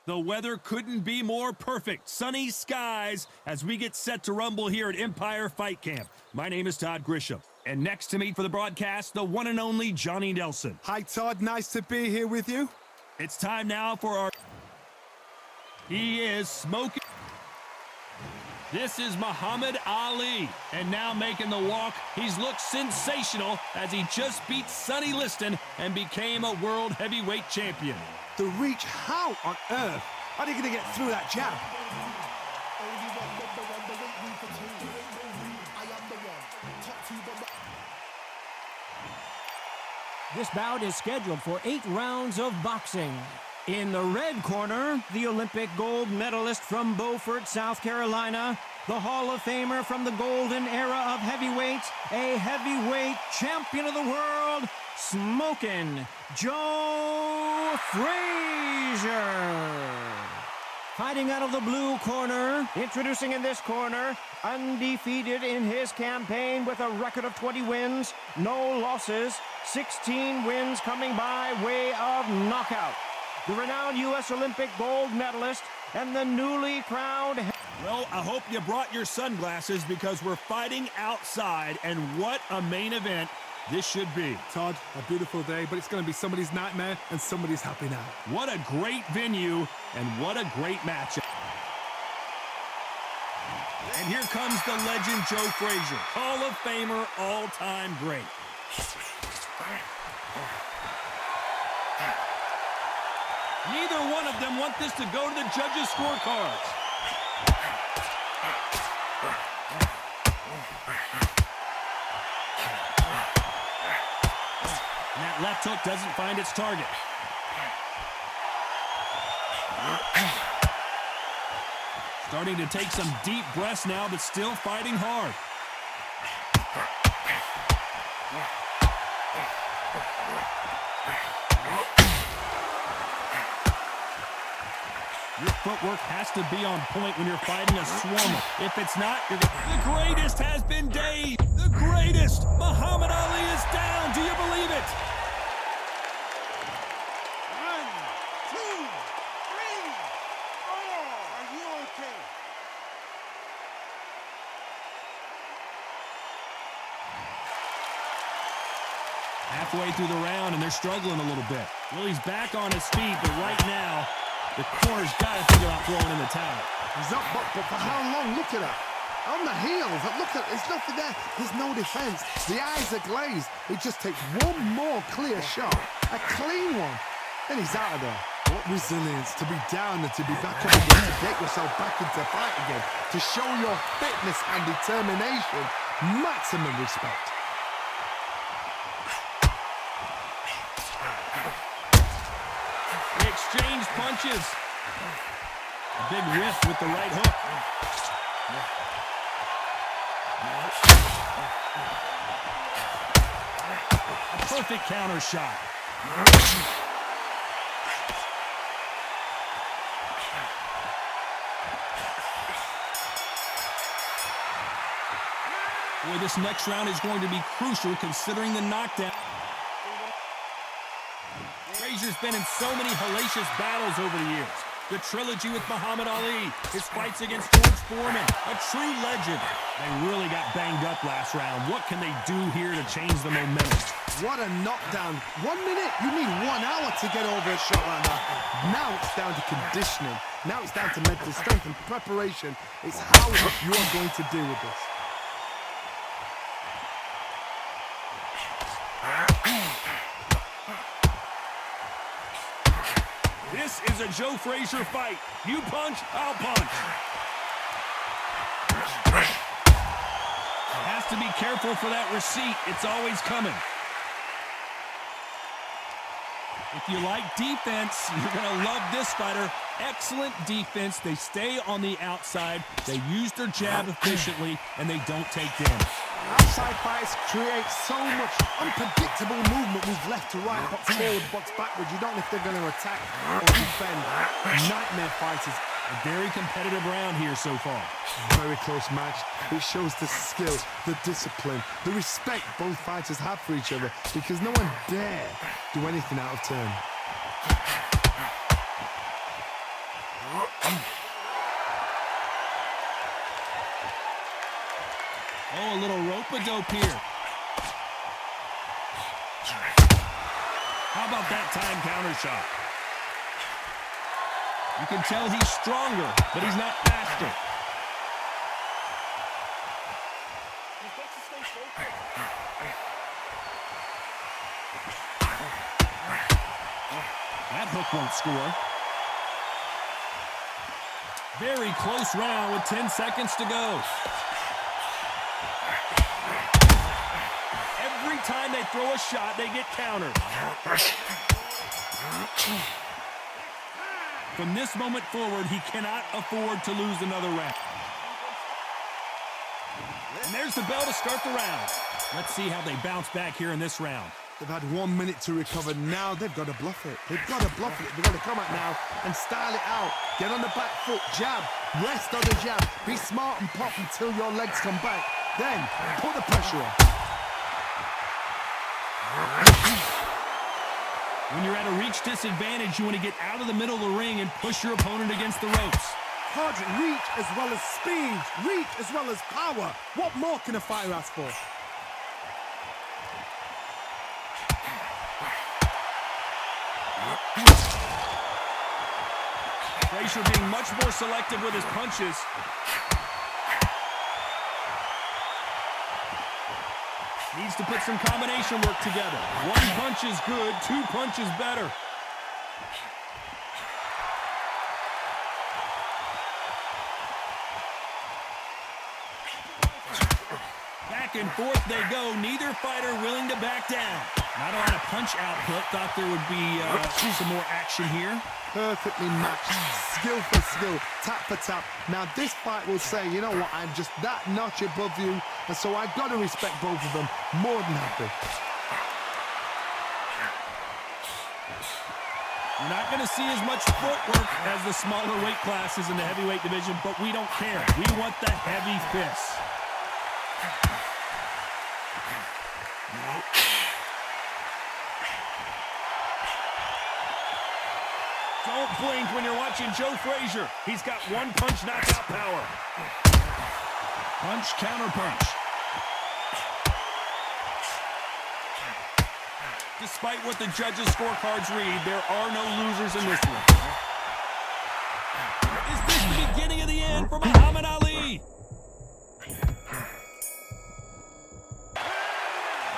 The weather couldn't be more perfect. Sunny skies as we get set to rumble here at Empire Fight Camp. My name is Todd Grisham. And next to me for the broadcast, the one and only Johnny Nelson. Hi, Todd. Nice to be here with you. It's time now for our... He is smoking. This is Muhammad Ali. And now making the walk, he's looked sensational as he just beat Sonny Liston and became a world heavyweight champion. The reach, how on earth are they going to get through that jab? This bout is scheduled for 8 rounds of boxing. In the red corner, the Olympic gold medalist from Beaufort, South Carolina, the Hall of Famer from the golden era of heavyweights, a heavyweight champion of the world, smoking Joe Frazier. Fighting out of the blue corner, introducing in this corner, undefeated in his campaign with a record of 20 wins, no losses, 16 wins coming by way of knockout. The renowned U.S. Olympic gold medalist and the newly crowned... Well, I hope you brought your sunglasses because we're fighting outside, and what a main event this should be. Todd, a beautiful day, but it's going to be somebody's nightmare and somebody's happy now. What a great venue, and what a great matchup. And here comes the legend Joe Frazier, Hall of Famer, all-time great. Neither one of them want this to go to the judges' scorecards. And that left hook doesn't find its target. Starting to take some deep breaths now, but still fighting hard. Your footwork has to be on point when you're fighting a swarmer. If it's not, you're the greatest has been dazed. The greatest! Muhammad Ali is down. Do you believe it? 1, 2, 3, 4. Are you okay? Halfway through the round, and they're struggling a little bit. Well, he's back on his feet, but right now, the corner's got to think about throwing in the towel. He's up, but for how long? Look at that. On the heels, look at, there's nothing there. There's no defense. The eyes are glazed. It just takes one more clear shot, a clean one, and he's out of there. What resilience to be down and to be back up again, to get yourself back into fight again, to show your fitness and determination. Maximum respect. Exchanged punches. A big whiff with the right hook. A perfect counter shot. Boy, this next round is going to be crucial considering the knockdown. Frazier's been in so many hellacious battles over the years. The trilogy with Muhammad Ali, his fights against George Foreman, a true legend. They really got banged up last round. What can they do here to change the momentum? What a knockdown. 1 minute, you need 1 hour to get over a shot like that. Now it's down to conditioning. Now it's down to mental strength and preparation. It's how you are going to deal with this. This is a Joe Frazier fight. You punch, I'll punch. Has to be careful for that receipt. It's always coming. If you like defense, you're going to love this fighter. Excellent defense. They stay on the outside. They use their jab efficiently, and they don't take damage. Outside fights create so much unpredictable movement. Move left to right, box forward, box backwards. You don't know if they're going to attack or defend. Nightmare fighters. A very competitive round here so far. Very close match. It shows the skill, the discipline, the respect both fighters have for each other, because no one dare do anything out of turn. rope-a-dope here. How about that time counter shot? You can tell he's stronger, but he's not faster. That hook won't score. Very close round with 10 seconds to go. Every time they throw a shot, they get countered. From this moment forward, he cannot afford to lose another round. And there's the bell to start the round. Let's see how they bounce back here in this round. They've had 1 minute to recover. Now they've got to bluff it. They've got to bluff it. They've got to come out now and style it out. Get on the back foot, jab, rest on the jab. Be smart and pop until your legs come back. Then put the pressure on. When you're at a reach disadvantage, you want to get out of the middle of the ring and push your opponent against the ropes. Hard reach as well as speed, reach as well as power. What more can a fighter ask for? Frazier being much more selective with his punches. Needs to put some combination work together. 1 punch is good, 2 punches better. Back and forth they go, neither fighter willing to back down. Not a lot of punch output, thought there would be some more action here. Perfectly matched, skill for skill, tap for tap. Now this fight will say, you know what, I'm just that notch above you, and so I've got to respect both of them. More than happy. You're not going to see as much footwork as the smaller weight classes in the heavyweight division, but we don't care. We want the heavy fists. Don't blink when you're watching Joe Frazier. He's got 1 punch knockout power. Punch, counter punch. Despite what the judges' scorecards read, there are no losers in this one. Is this the beginning of the end for Muhammad Ali?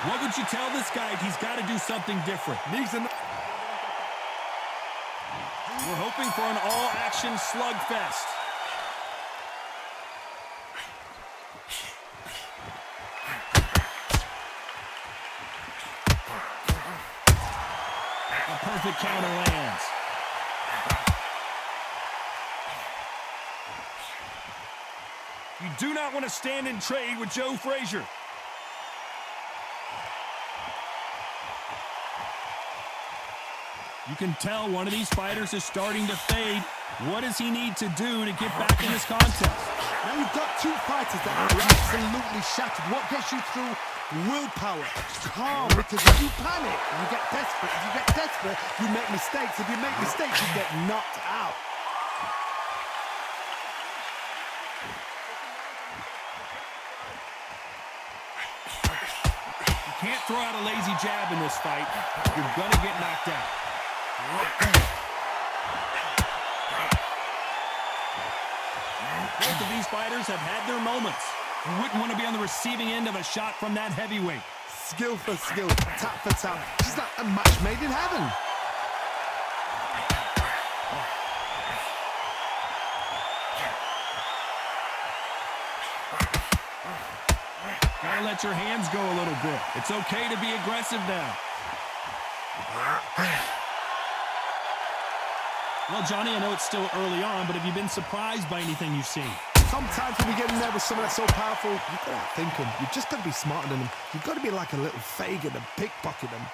What would you tell this guy? He's got to do something different. We're hoping for an all-action slugfest. A perfect counter lands. You do not want to stand and trade with Joe Frazier. You can tell one of these fighters is starting to fade. What does he need to do to get back in this contest? Now you've got 2 fighters that are absolutely shattered. What gets you through? Willpower, calm, because if you panic, you get desperate. If you get desperate, you make mistakes. If you make mistakes, you get knocked out. You can't throw out a lazy jab in this fight. You're gonna get knocked out. Both of these fighters have had their moments. You wouldn't want to be on the receiving end of a shot from that heavyweight. Skill for skill, tap for tap. Just like a match made in heaven. Gotta let your hands go a little bit. It's okay to be aggressive now. Well, Johnny, I know it's still early on, but have you been surprised by anything you've seen? Sometimes when you get in there with someone that's so powerful, you've got to outthink them. You've just got to be smarter than them. You've got to be like a little Fagin and pickpocket them.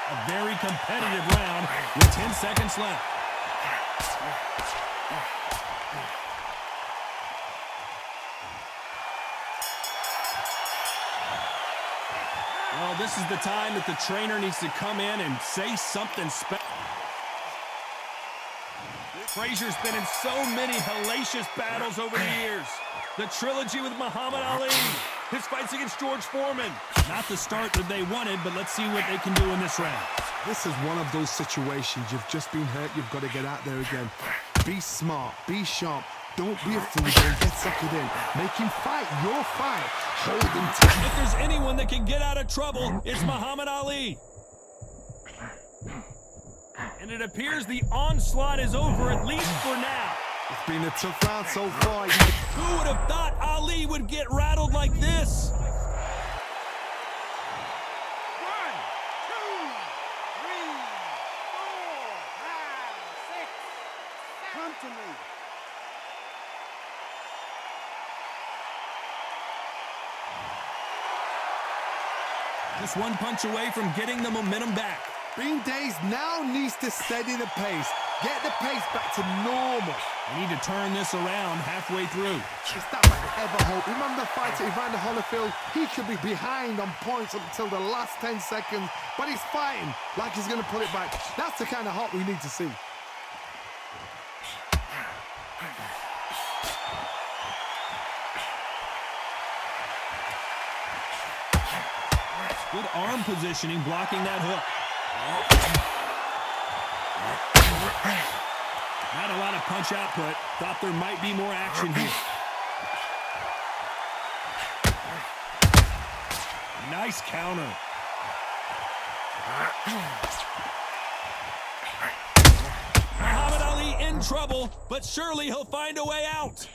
A very competitive round with 10 seconds left. Well, this is the time that the trainer needs to come in and say something special. Frazier's been in so many hellacious battles over the years. The trilogy with Muhammad Ali. His fights against George Foreman. Not the start that they wanted, but let's see what they can do in this round. This is one of those situations. You've just been hurt. You've got to get out there again. Be smart. Be sharp. Don't be a fool. Don't get suckered in. Make him fight your fight. Hold him tight. If there's anyone that can get out of trouble, it's Muhammad Ali. And it appears the onslaught is over, at least for now. It's been a tough round so far. Who would have thought Ali would get rattled like this? 1, 2, 3, 4, 5, 6. Come to me. Just one punch away from getting the momentum back. Bean Days now needs to steady the pace. Get the pace back to normal. They need to turn this around halfway through. It's that I ever hope. Remember the fighter Evander Holyfield? He could be behind on points up until the last 10 seconds, but he's fighting like he's going to pull it back. That's the kind of hop we need to see. Good arm positioning, blocking that hook. Not a lot of punch output. Thought there might be more action here. Nice counter. Muhammad Ali in trouble, but surely he'll find a way out.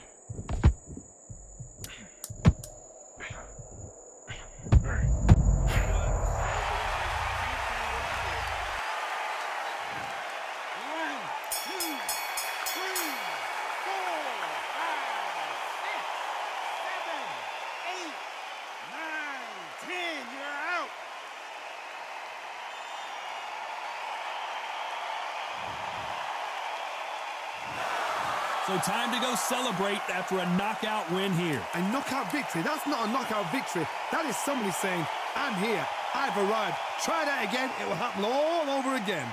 So time to go celebrate after a knockout win here. A knockout victory? That's not a knockout victory. That is somebody saying, I'm here, I've arrived. Try that again, it will happen all over again.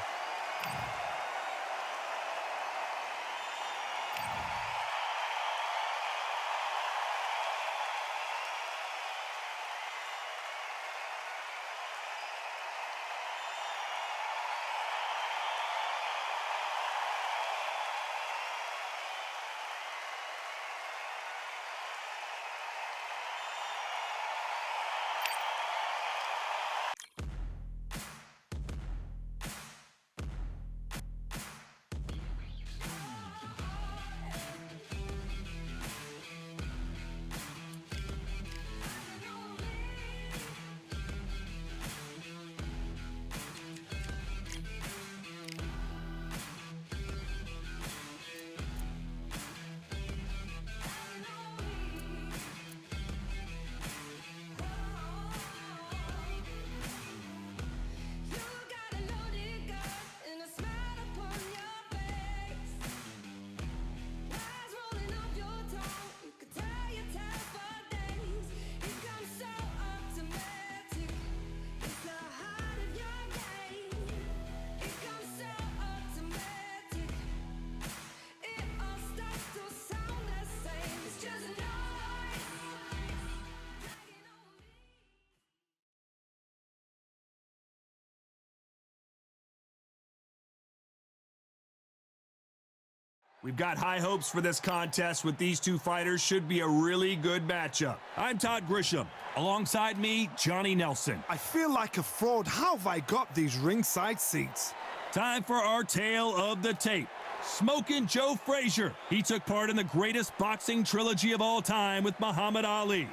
We've got high hopes for this contest with these two fighters. Should be a really good matchup. I'm Todd Grisham. Alongside me, Johnny Nelson. I feel like a fraud. How have I got these ringside seats? Time for our tale of the tape. Smokin' Joe Frazier. He took part in the greatest boxing trilogy of all time with Muhammad Ali.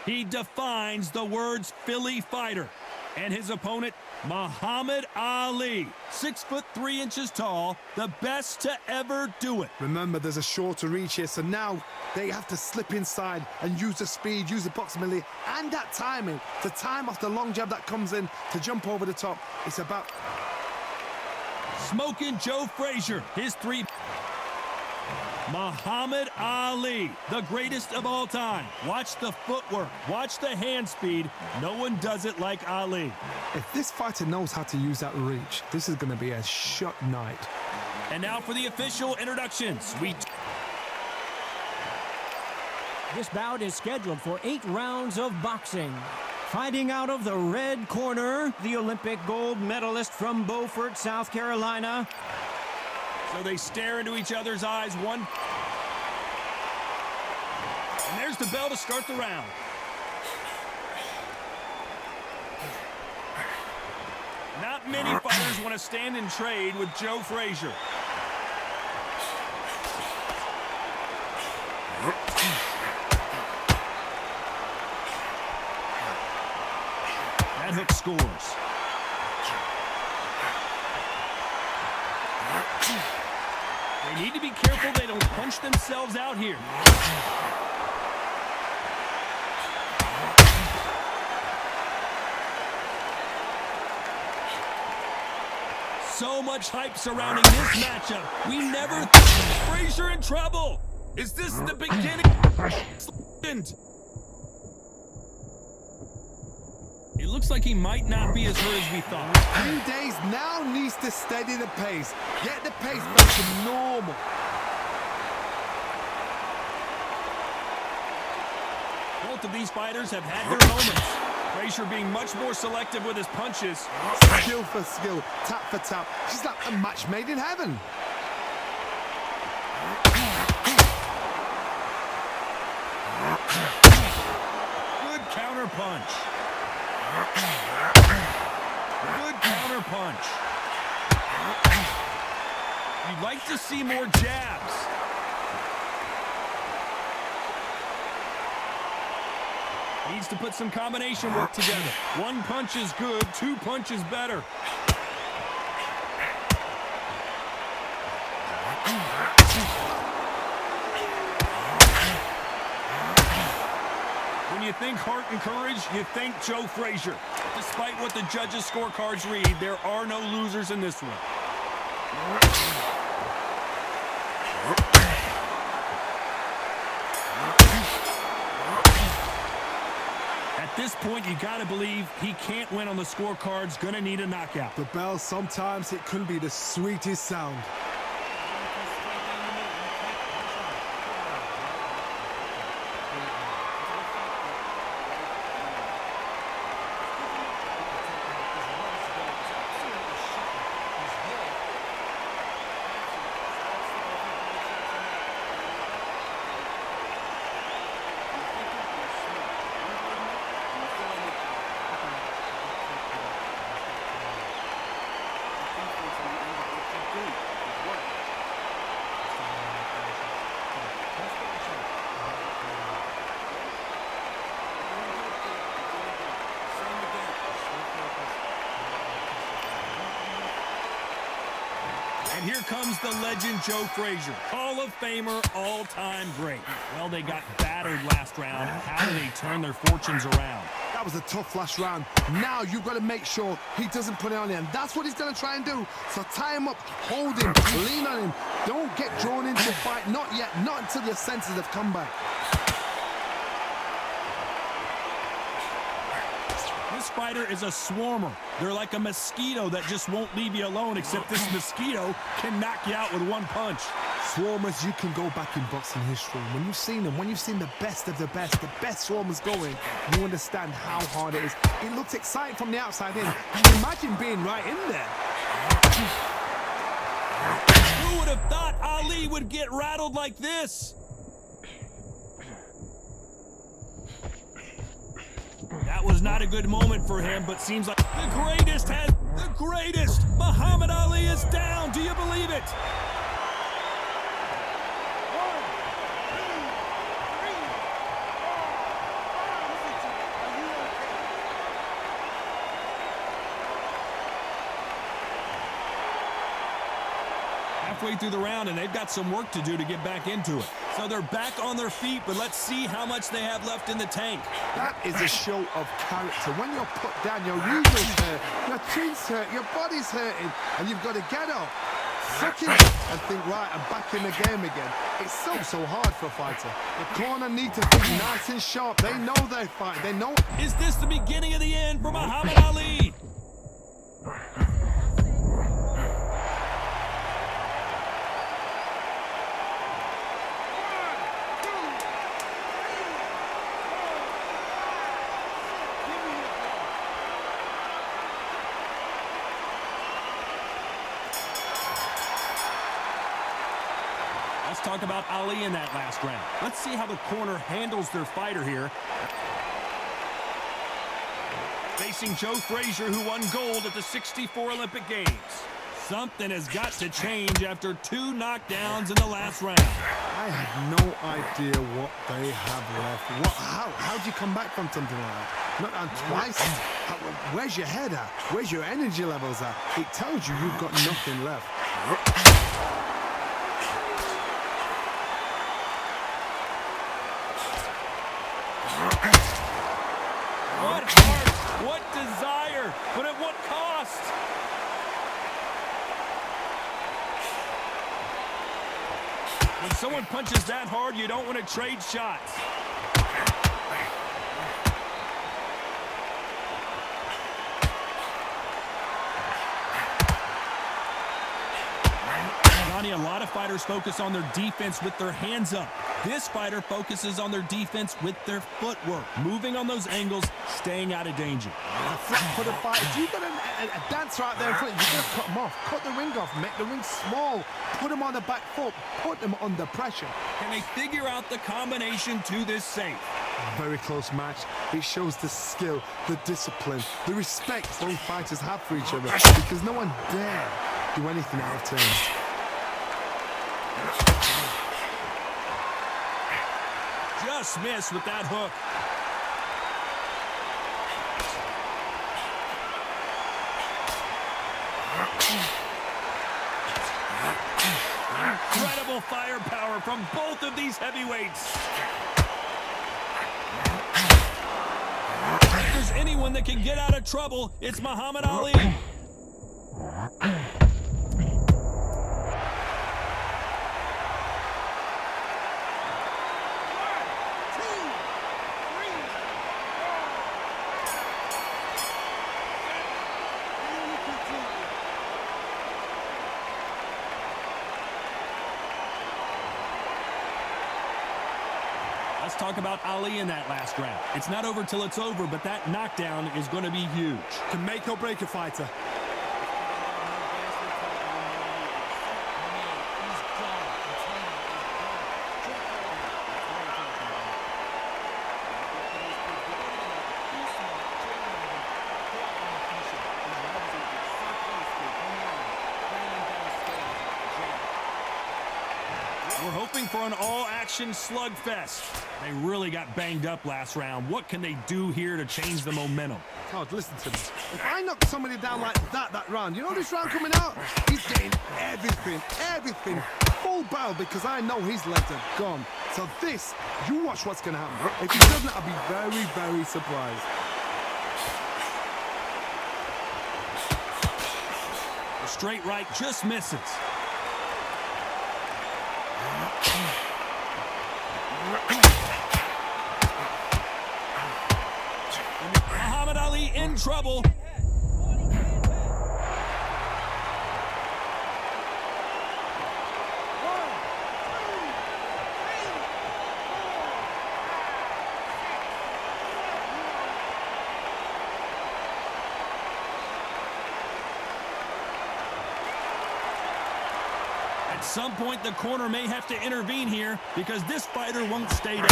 He defines the words Philly fighter. And his opponent, Muhammad Ali. 6'3" tall, the best to ever do it. Remember, there's a shorter reach here, so now they have to slip inside and use the speed, use the proximity, and that timing to time off the long jab that comes in to jump over the top. It's about... Smokin' Joe Frazier, his three... Muhammad Ali, the greatest of all time. Watch the footwork, watch the hand speed. No one does it like Ali. If this fighter knows how to use that reach, this is going to be a shut night. And now for the official introductions. This bout is scheduled for 8 rounds of boxing. Fighting out of the red corner, the Olympic gold medalist from Beaufort, South Carolina. So they stare into each other's eyes. And there's the bell to start the round. Not many fighters want to stand and trade with Joe Frazier. That hook scores. They need to be careful they don't punch themselves out here. So much hype surrounding this matchup. We never thought Frazier in trouble. Is this the beginning? It looks like he might not be as hurt as we thought. 3 days now needs to steady the pace. Get the pace back to normal. Both of these fighters have had their moments. Frazier being much more selective with his punches. Skill for skill, tap for tap. She's like a match made in heaven. Good counter punch. Good counter punch. You'd like to see more jabs. Needs to put some combination work together. One punch is good, 2 punches better. When you think heart and courage, you think Joe Frazier. Despite what the judges' scorecards read, there are no losers in this one. At this point, you gotta believe he can't win on the scorecards, gonna need a knockout. The bell, sometimes it can be the sweetest sound. And here comes the legend Joe Frazier, Hall of Famer, all-time great. Well, they got battered last round. How do they turn their fortunes around? That was a tough last round. Now you've got to make sure he doesn't put it on him. That's what he's going to try and do. So tie him up, hold him, lean on him. Don't get drawn into the fight. Not yet. Not until your senses have come back. This fighter is a swarmer. They're like a mosquito that just won't leave you alone, except this mosquito can knock you out with one punch. Swarmers, you can go back in boxing history. When you've seen them, when you've seen the best of the best swarmers going, you understand how hard it is. It looks exciting from the outside in. Imagine being right in there. Who would have thought Ali would get rattled like this? That was not a good moment for him, but seems like the greatest has the greatest. Muhammad Ali is down. Do you believe it? Halfway through the round, and they've got some work to do to get back into it. So they're back on their feet, but let's see how much they have left in the tank. That is a show of character. When you're put down, your uterus hurt, your chin's hurt, your body's hurting, and you've got to get up, suck it, and think, right, I'm back in the game again. It's so hard for a fighter. The corner need to think nice and sharp. They know they fight. They know. Is this the beginning of the end for Muhammad Ali? talk about Ali in that last round. Let's see how the corner handles their fighter here. Facing Joe Frazier, who won gold at the '64 Olympic Games. Something has got to change after 2 knockdowns in the last round. I have no idea what they have left. How do you come back from something like that? Not on twice? Where's your head at? Where's your energy levels at? It tells you you've got nothing left. What heart, what desire, but at what cost? When someone punches that hard, you don't want to trade shots. Ronnie, a lot of fighters focus on their defense with their hands up. This fighter focuses on their defense with their footwork, moving on those angles, staying out of danger. A flat-footed fight. If you've got a dancer out there in front, you've got to cut him off. Cut the ring off. Make the ring small. Put him on the back foot. Put him under pressure. Can they figure out the combination to this safe? Very close match. It shows the skill, the discipline, the respect both fighters have for each other, because no one dare do anything out of turn. Just missed with that hook. Incredible firepower from both of these heavyweights. If there's anyone that can get out of trouble, it's Muhammad Ali. Let's talk about Ali in that last round. It's not over till it's over, but that knockdown is going to be huge. Can make or break a fighter. We're hoping for an all-action slugfest. They really got banged up last round. What can they do here to change the momentum? God, listen to me. If I knock somebody down like that round, you know this round coming out? He's getting everything, full barrel, because I know his legs are gone. So this, you watch what's going to happen. If he doesn't, I'll be very, very surprised. The straight right just misses. Muhammad Ali in trouble. At some point, the corner may have to intervene here because this fighter won't stay down.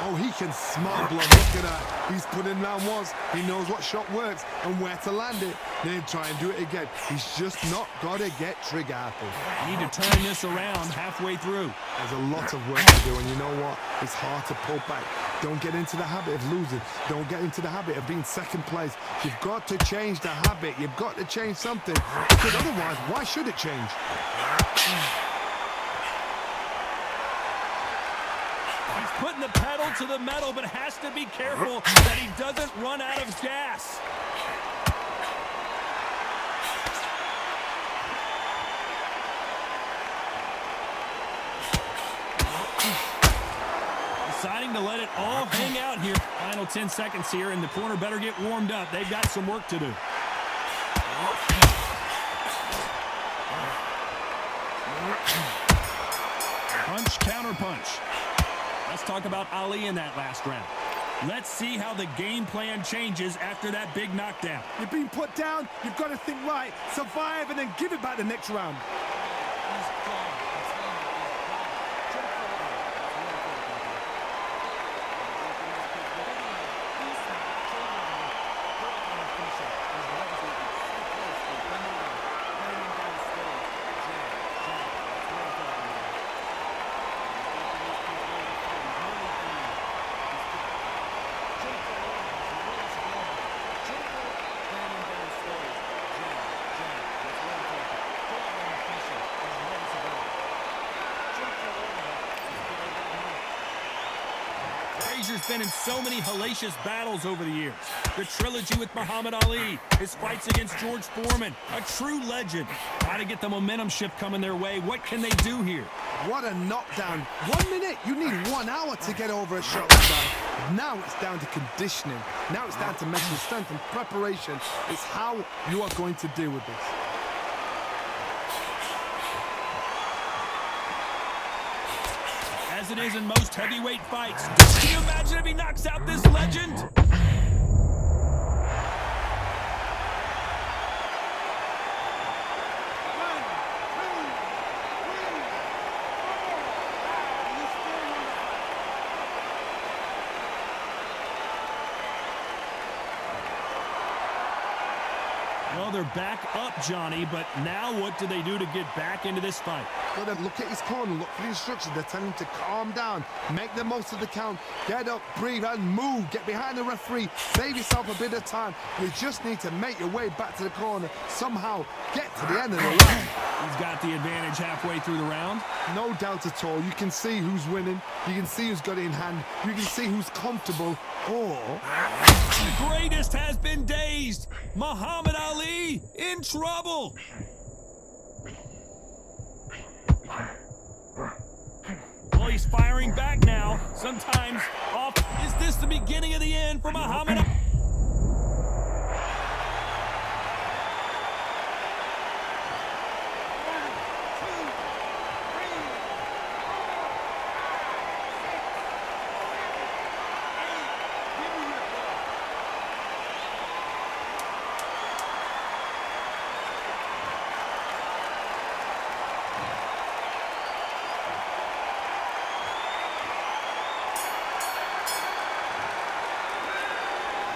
Oh, he can smart blood. Look at that. He's put in round once. He knows what shot works and where to land it. Then try and do it again. He's just not got to get trigger happy. Need to turn this around halfway through. There's a lot of work to do, and you know what? It's hard to pull back. Don't get into the habit of losing. Don't get into the habit of being second place. You've got to change the habit. You've got to change something, because otherwise, why should it change? He's putting the pedal to the metal, but has to be careful that he doesn't run out of gas. Deciding to let it all hang out here. Final 10 seconds here, and the corner better get warmed up. They've got some work to do. Punch, counter punch. Let's talk about Ali in that last round. Let's see how the game plan changes after that big knockdown. You've been put down, you've got to think right, survive, and then give it back the next round. Frazier's been in so many hellacious battles over the years. The trilogy with Muhammad Ali, his fights against George Foreman, a true legend. Try to get the momentum shift coming their way. What can they do here? What a knockdown. 1 minute, you need 1 hour to get over a shot like that. Now it's down to conditioning. Now it's down to mental strength and preparation. It's how you are going to deal with this. As it is in most heavyweight fights. Can you imagine if he knocks out this legend? Well, they're back up, Johnny, but now what do they do to get back into this fight? Got to look at his corner, look for the instructions. They're telling him to calm down, make the most of the count, get up, breathe, and move. Get behind the referee, save yourself a bit of time. You just need to make your way back to the corner, somehow get to the end of the round. He's got the advantage halfway through the round. No doubt at all. You can see who's winning. You can see who's got it in hand. You can see who's comfortable. Or the greatest has been dazed. Muhammad Ali in trouble. Well, he's firing back now. Sometimes off. Is this the beginning of the end for Muhammad Ali?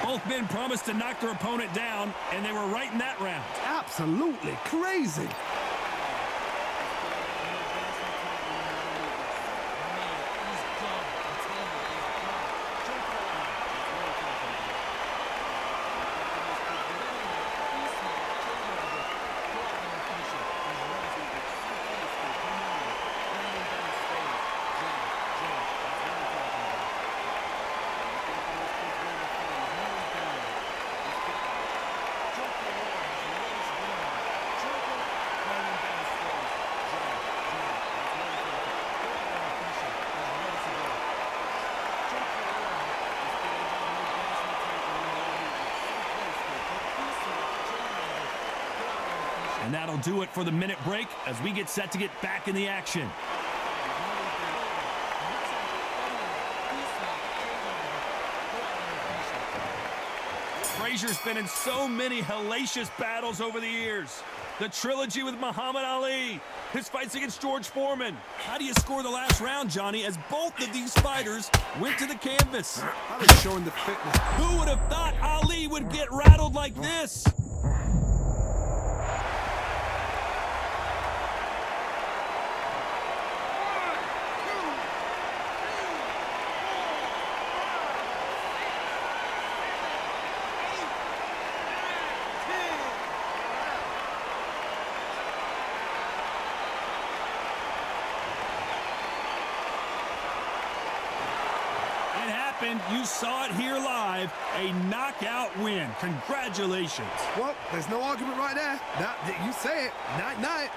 Both men promised to knock their opponent down, and they were right in that round. absolutely crazy. And that'll do it for the minute break as we get set to get back in the action. Frazier's been in so many hellacious battles over the years. The trilogy with Muhammad Ali, his fights against George Foreman. How do you score the last round, Johnny, as both of these fighters went to the canvas? That is showing the fitness. Who would have thought Ali would get rattled like this? You saw it here live, a knockout win. Congratulations. Well, there's no argument right there. You say it. Night-night.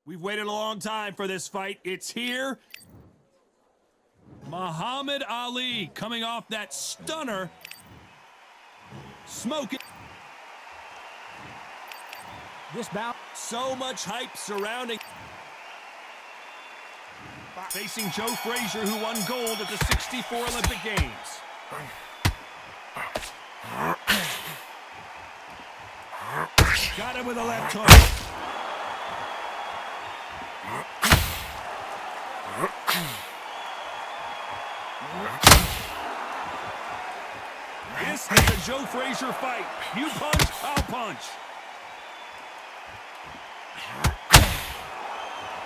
We've waited a long time for this fight. It's here. Muhammad Ali coming off that stunner. Smoking. This bout. So much hype surrounding. Facing Joe Frazier, who won gold at the '64 Olympic Games. Got him with a left hook. This is a Joe Frazier fight. You punch, I'll punch.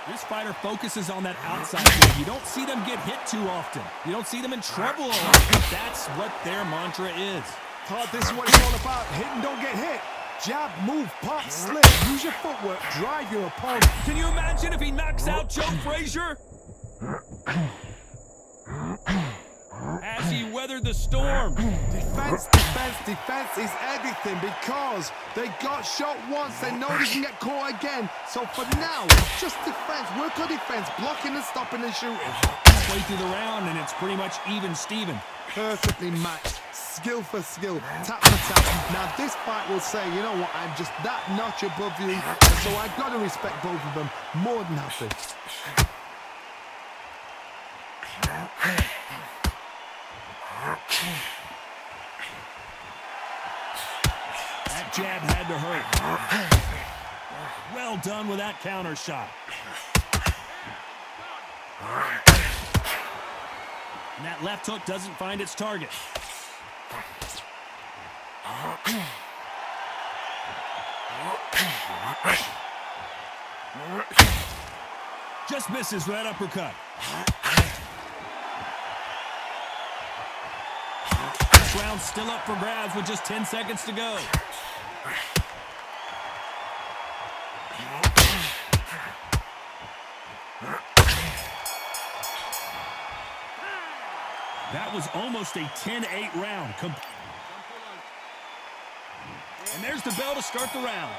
This fighter focuses on that outside game. You don't see them get hit too often. You don't see them in trouble a lot. That's what their mantra is. Todd, this is what it's all about. Hit and don't get hit. Jab, move, pop, slip. Use your footwork. Drive your opponent. Can you imagine if he knocks out Joe Frazier? As he weathered the storm. Defense, defense, defense is everything because they got shot once. They know they can get caught again. So for now, just defense. Work on defense, blocking and stopping and shooting. Halfway through the round, and it's pretty much even Steven. Perfectly matched. Skill for skill, tap for tap. Now this fight will say, you know what, I'm just that notch above you, so I've got to respect both of them more than happy. That jab had to hurt. Well done with that counter shot. And that left hook doesn't find its target. Just misses with that uppercut. This round's still up for grabs with just 10 seconds to go. That was almost a 10-8 round. And there's the bell to start the round.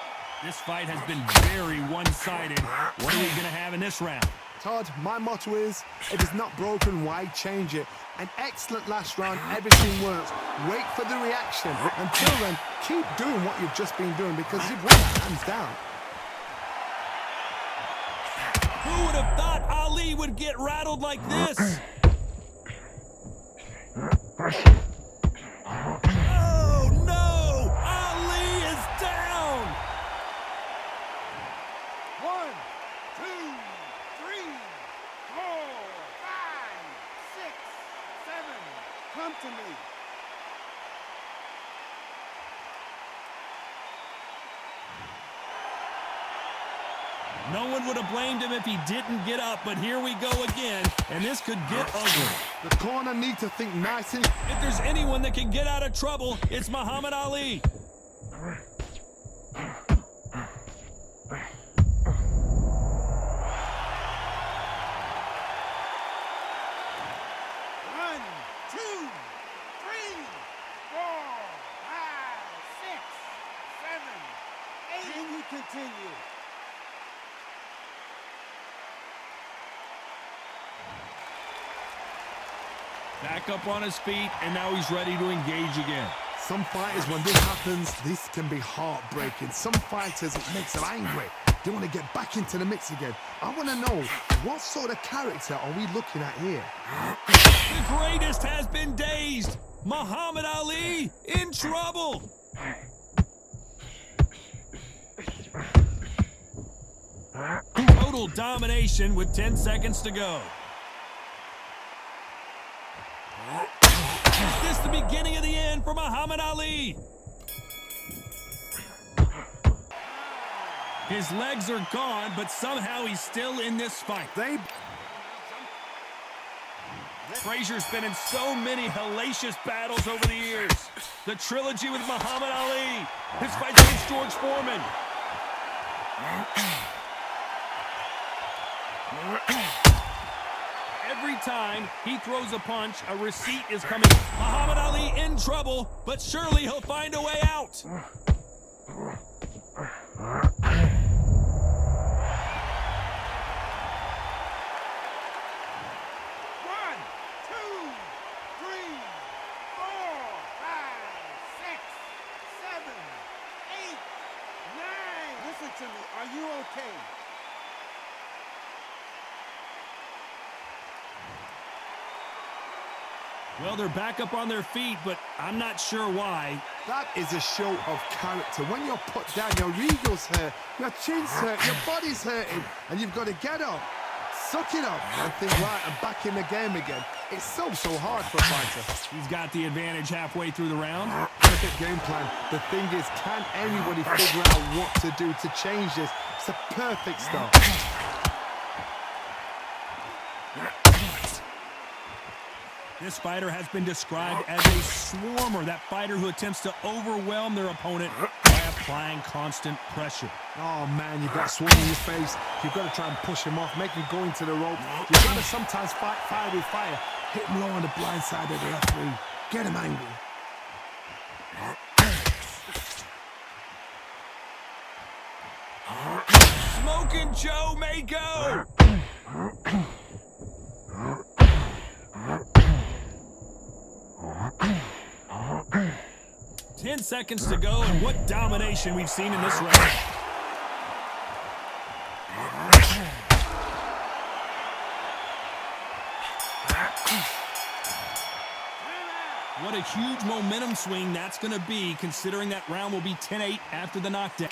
This fight has been very one-sided. What are we going to have in this round? Todd, my motto is, if it's not broken, why change it? An excellent last round, everything works. Wait for the reaction. Until then, keep doing what you've just been doing because you've won that hands down. Who would have thought Ali would get rattled like this? Oh, no! Ali is down! 1, 2, 3, 4, 5, 6, 7. Come to me. No one would have blamed him if he didn't get up, but here we go again, and this could get ugly. The corner needs to think nice and... If there's anyone that can get out of trouble, it's Muhammad Ali. Continue. Back up on his feet, and now he's ready to engage again. Some fighters, when this happens, this can be heartbreaking. Some fighters, it makes them angry. They want to get back into the mix again. I want to know, what sort of character are we looking at here? The greatest has been dazed. Muhammad Ali in trouble. Total domination with 10 seconds to go. Is this the beginning of the end for Muhammad Ali? His legs are gone, but somehow he's still in this fight. Frazier's been in so many hellacious battles over the years. The trilogy with Muhammad Ali. His fight against George Foreman. Every time he throws a punch, a receipt is coming. Muhammad Ali in trouble, but surely he'll find a way out. Are you okay? Well, they're back up on their feet, but I'm not sure why. That is a show of character. When you're put down, your ego's hurt, your chin's hurt, your body's hurting, and you've got to get up, suck it up, and think, right, I'm back in the game again. It's so hard for a fighter. He's got the advantage halfway through the round. Perfect game plan. The thing is, can anybody figure out what to do to change this? It's a perfect start. This fighter has been described as a swarmer, that fighter who attempts to overwhelm their opponent by applying constant pressure. Oh man, you've got swung in your face. You've got to try and push him off, make him go into the rope. You've got to sometimes fight fire with fire. Hit him low on the blind side of the referee. Get him angry. Smoking Joe may go. 10 seconds to go, and what domination we've seen in this round. What a huge momentum swing that's going to be, considering that round will be 10-8 after the knockdown.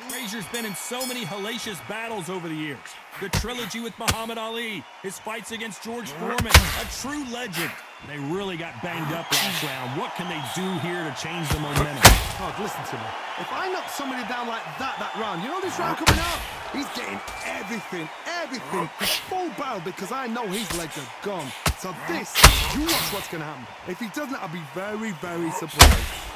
Frazier's been in so many hellacious battles over the years. The trilogy with Muhammad Ali, his fights against George Foreman, a true legend. They really got banged up last round. What can they do here to change the momentum? Oh, listen to me. If I knock somebody down like that round, you know this round coming out? He's getting everything, He's full barrel because I know his legs are gone. So this, you watch what's going to happen. If he doesn't, I'll be very, very surprised.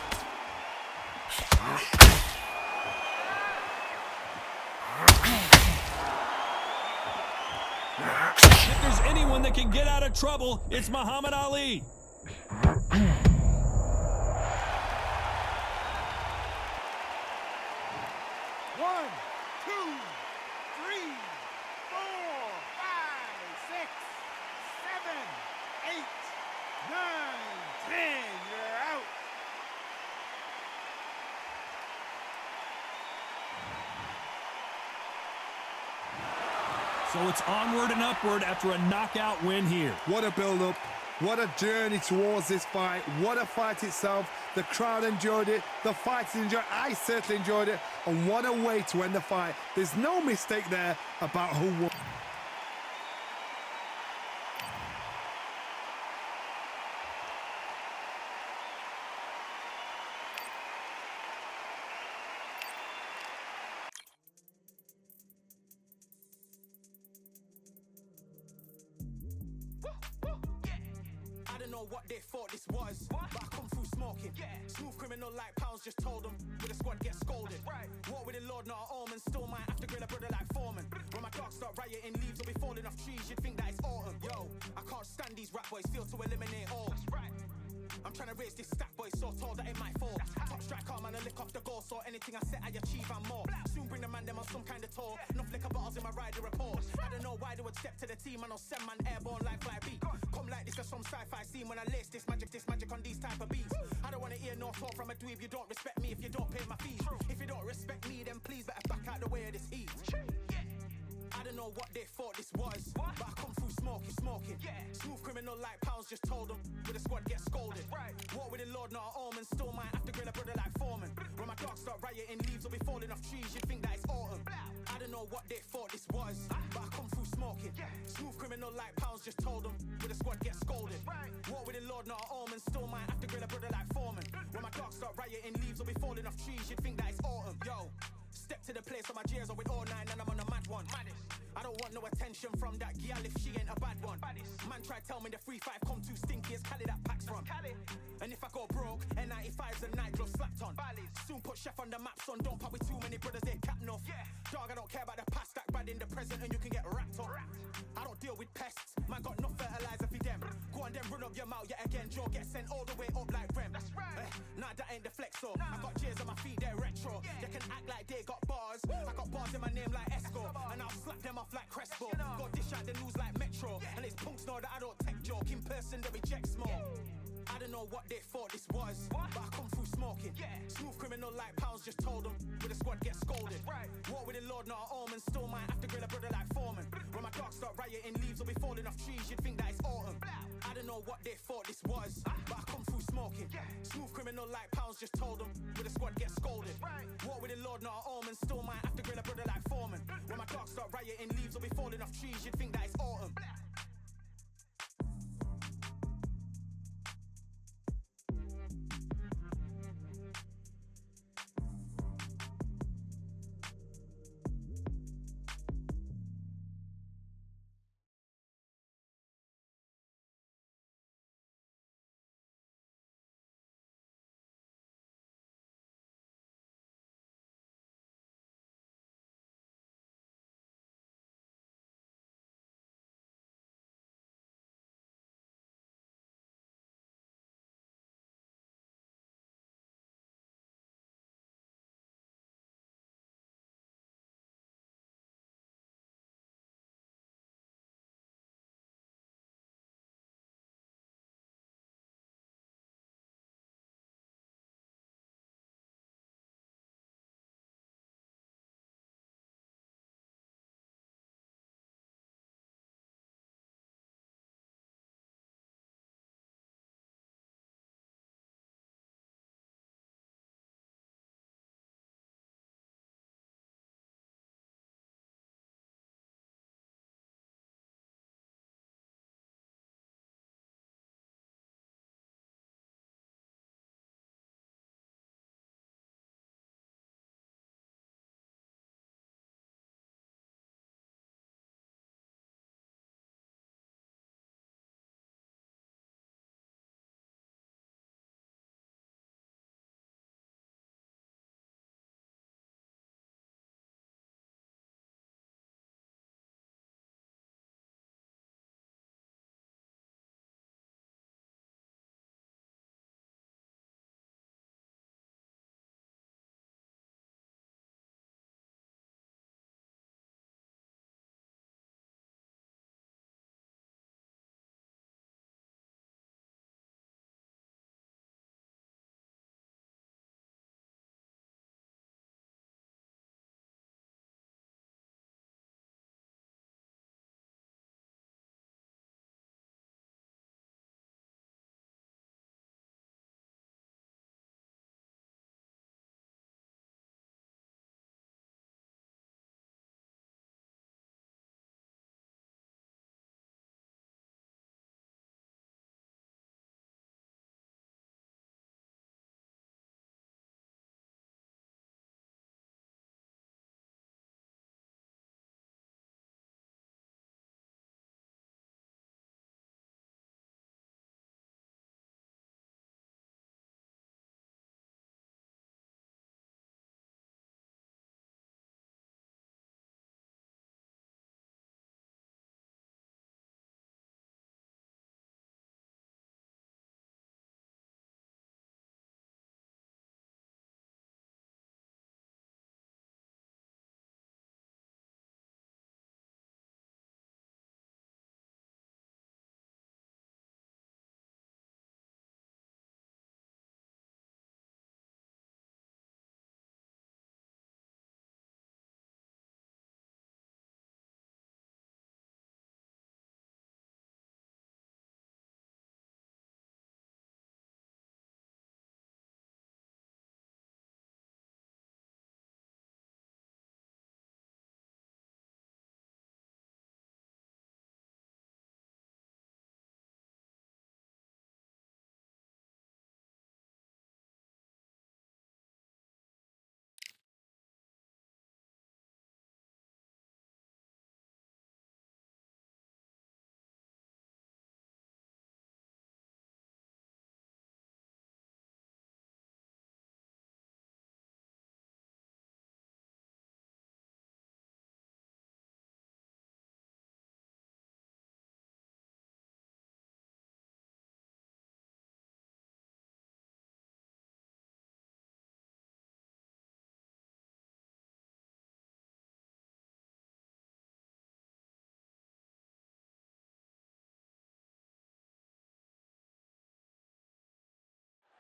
If there's anyone that can get out of trouble, it's Muhammad Ali. 1, 2, 3, 4, 5, 6, 7, 8, 9, 10. You're out. So it's onward and upward after a knockout win here. What a build-up. What a journey towards this fight. What a fight itself. The crowd enjoyed it. The fighters enjoyed it. I certainly enjoyed it. And what a way to end the fight. There's no mistake there about who won. I don't know what they thought this was, but I come through smoking. Smooth criminal like pounds, just told them with a squad get scolded. War with the Lord, not an omen. Still might have to grill a brother like Foreman. When my dogs start rioting, leaves will be falling off trees. You'd think that it's autumn. Yo, I can't stand these rap boys, feel to eliminate all. I'm trying to raise this stack, boy, so tall that it might fall. Top striker, man, I lick off the goal, so anything I set, I achieve and more. Soon bring the man them on some kind of tour. Enough liquor bottles in my rider report. I don't know why they would step to the team, and I'll send man airborne like fly beat. Come like this, some sci-fi scene when I lace this magic on these type of beats. I don't wanna hear no talk from a dweeb. You don't respect me if you don't pay my fees. If you don't respect me, then please better back out the way of this heat. I don't know what they thought this was, but I come through smoking. Smooth criminal like pounds, just told them with a squad get scolded. War with the Lord, not an omen. Still might have to grill a brother like Foreman. When my dogs start rioting, leaves will be falling off trees. You'd think that it's autumn. I don't know what they thought this was, but I come through smoking. Smooth criminal like pounds, just told them with a squad get scolded. War with the Lord, not an omen. Still might have to grill a brother like Foreman. When my dogs start rioting, leaves will be falling off trees. You'd think that it's autumn. Yo, step to the place on my jeers are with all nine and I'm on a mad one. I don't want no attention from that gal if she ain't a bad one. Man try tell me the 3-5 come too stinky, it's Cali that packs from. And if I go broke, N95s and nitro slapped on. Soon put chef on the map, son, don't pop with too many brothers, they cap enough. Dog, I don't care about the past, stack bad in the present and you can get wrapped up. I don't deal with pests, man got no fertilizer for them. Go on then run up your mouth yet again, Joe get sent all the way up like Rem. Nah, that ain't the flex so. I got cheers on my feet, they're retro. They can act like they got bars, I got bars in my name like Esco. And I'll slap them off like Crespo. Go dish out the news like Metro. And it's punks know that I don't take joke. In person they reject small. I don't know what they thought this was, but I come through smoke. smoking. Smooth criminal like pounds, just told them. With a squad get scolded. War with the Lord, not an omen. Still might have to grill a brother like Foreman. When my dogs start rioting, leaves will be falling off trees. You'd think that it's autumn. I don't know what they thought this was, but I come through smoking. Smooth criminal like pounds, just told them. With a squad get scolded. War with the Lord, not an omen. Still might have to grill a brother like Foreman. When my dogs start rioting, leaves will be falling off trees. You'd think that it's autumn.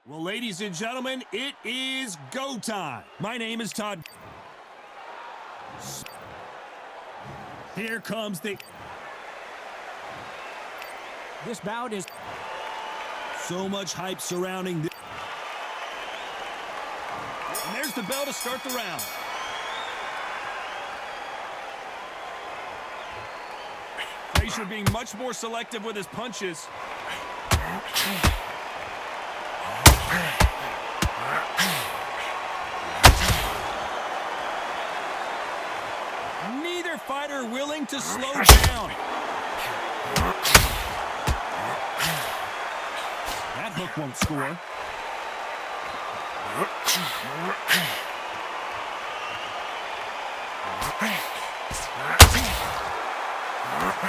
Well, ladies and gentlemen, it is go time. My name is Todd. Here comes the... This bout is... So much hype surrounding this. And there's the bell to start the round. Frazier being much more selective with his punches. Neither fighter willing to slow down. That hook won't score.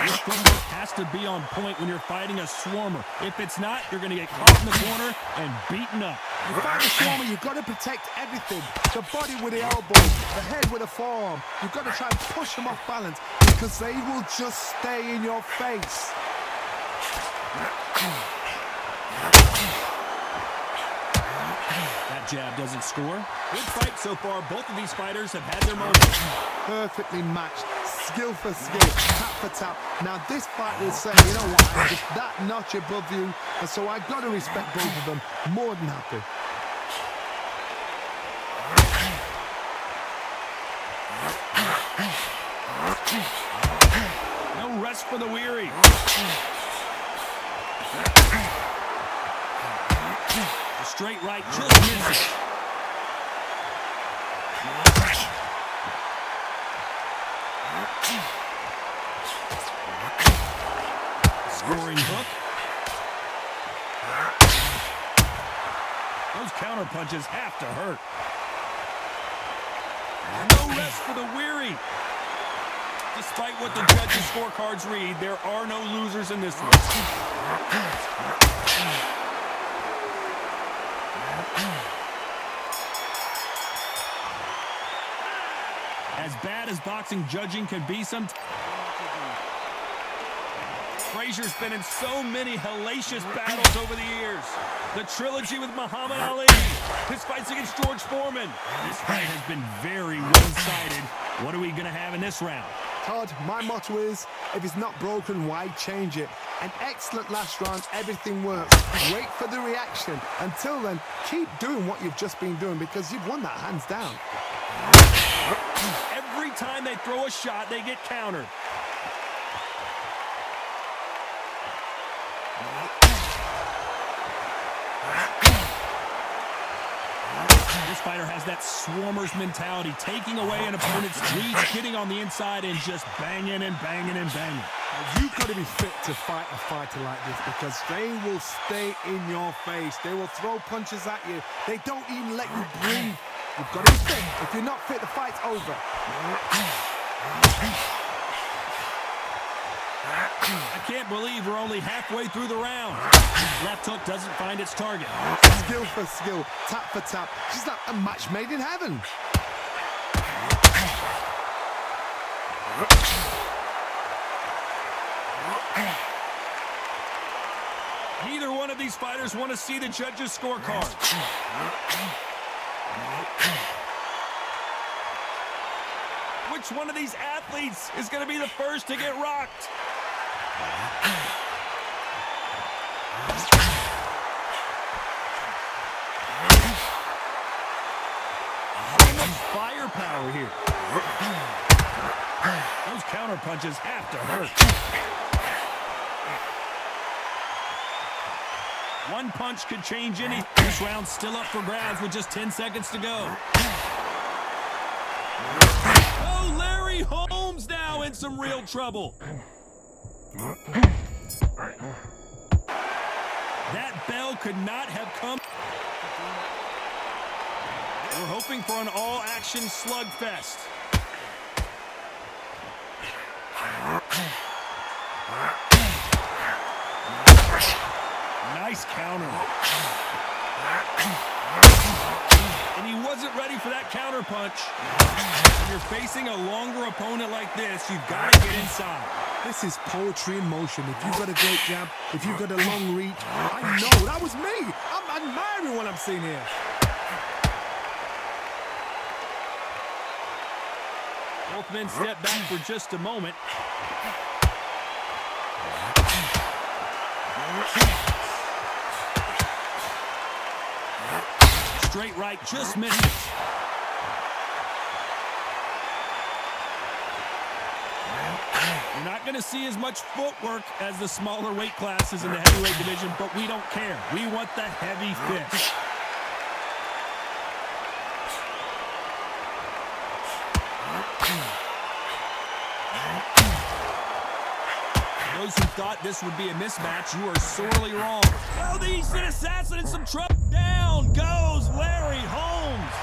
Your footwork has to be on point when you're fighting a swarmer. If it's not, you're going to get caught in the corner and beaten up. You fight a swarmer, you've got to protect everything. The body with the elbows, the head with the forearm. You've got to try and push them off balance because they will just stay in your face. That jab doesn't score. Good fight so far. Both of these fighters have had their moments. Perfectly matched, skill for skill, tap for tap. Now this fight will say, you know what, I'm just that notch above you, and so I've got to respect both of them. More than happy. No rest for the weary. A straight right just misses. Scoring hook. Those counter punches have to hurt. No rest for the weary. Despite what the judges' scorecards read, there are no losers in this one. As bad as boxing judging can be sometimes, Frazier's been in so many hellacious battles over the years. The trilogy with Muhammad Ali, his fights against George Foreman. This fight has been very one-sided. What are we going to have in this round? Todd, my motto is, if it's not broken, why change it? An excellent last round, everything works. Wait for the reaction. Until then, keep doing what you've just been doing because you've won that hands down. Every time they throw a shot, they get countered. This fighter has that swarmer's mentality, taking away an opponent's lead, getting on the inside and just banging and banging and banging. You've got to be fit to fight a fighter like this because they will stay in your face. They will throw punches at you. They don't even let you breathe. You've got to be fit. If you're not fit, the fight's over. I can't believe we're only halfway through the round. Left hook doesn't find its target. Skill for skill, tap for tap. She's like a match made in heaven. Neither one of these fighters want to see the judges' scorecard. Which one of these athletes is going to be the first to get rocked? So much firepower here. Those counter punches have to hurt. One punch could change anything. This round's still up for grabs with just 10 seconds to go. Oh, Larry Holmes now in some real trouble. That bell could not have come. We're hoping for an all-action slugfest. Nice counter. And he wasn't ready for that counter punch. When you're facing a longer opponent like this, you've got to get inside. This is poetry in motion. If you've got a great jab, if you've got a long reach, I know, that was me. I admiring what I'm seeing here. Both men step back for just a moment. Straight right, just missed it. You're not going to see as much footwork as the smaller weight classes in the heavyweight division, but we don't care. We want the heavy fist. Those who thought this would be a mismatch, you are sorely wrong. Oh, the Eastern Assassin in some trouble. Down goes Larry Holmes.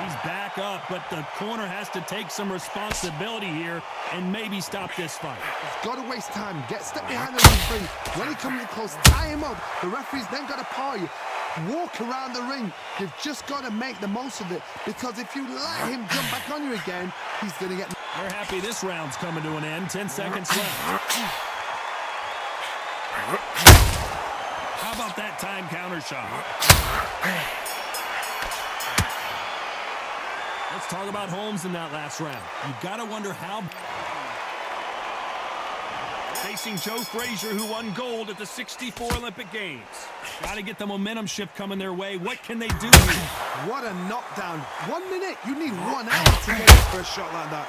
He's back up, but the corner has to take some responsibility here and maybe stop this fight. He's got to waste time. Step behind the referee. When he comes in close, tie him up. The referee's then got to paw you. Walk around the ring. You've just got to make the most of it, because if you let him jump back on you again, he's going to get... We're happy this round's coming to an end. 10 seconds left. How about that time counter shot? Let's talk about Holmes in that last round. You've got to wonder how... Facing Joe Frazier, who won gold at the '64 Olympic Games. Got to get the momentum shift coming their way. What can they do here? What a knockdown. 1 minute. You need 1 hour to make it for a shot like that.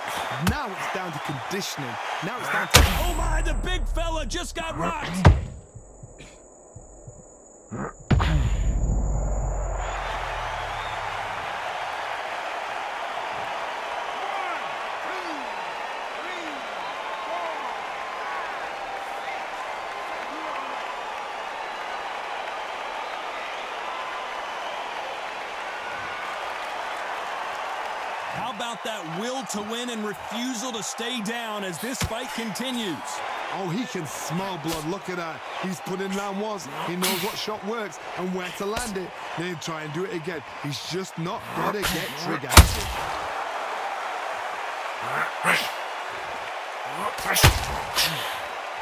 Now it's down to conditioning. Now it's down to... Oh my, the big fella just got rocked. How about that will to win and refusal to stay down as this fight continues? Oh, he can smell blood. Look at that. He's put in round once. He knows what shot works and where to land it. Then try and do it again. He's just not got to get trigger happy.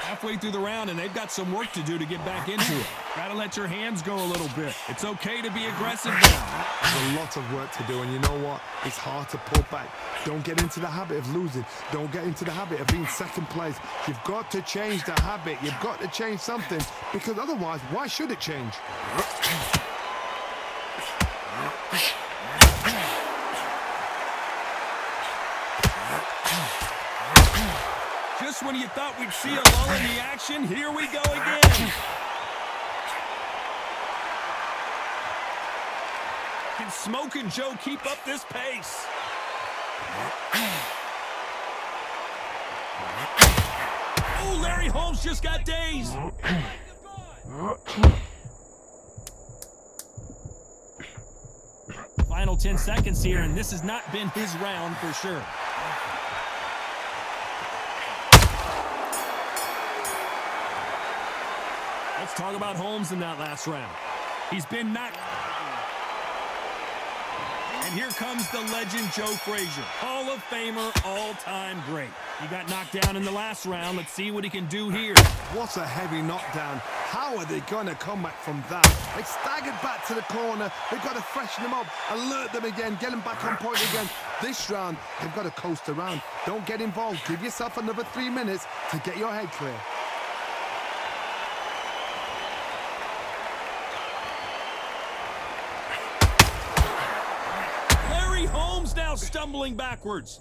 Halfway through the round, and they've got some work to do to get back into it. Gotta let your hands go a little bit. It's okay to be aggressive now. There's a lot of work to do, and you know what? It's hard to pull back. Don't get into the habit of losing. Don't get into the habit of being second place. You've got to change the habit. You've got to change something, because otherwise, why should it change? Just when you thought we'd see a lull in the action, here we go again. Can Smokin' Joe keep up this pace? Oh, Larry Holmes just got dazed. Final 10 seconds here, and this has not been his round for sure. Let's talk about Holmes in that last round. He's been knocked. And here comes the legend Joe Frazier. Hall of Famer, all-time great. He got knocked down in the last round. Let's see what he can do here. What a heavy knockdown. How are they going to come back from that? They staggered back to the corner. They've got to freshen them up, alert them again, get them back on point again. This round, they've got to coast around. Don't get involved. Give yourself another 3 minutes to get your head clear. Holmes now stumbling backwards.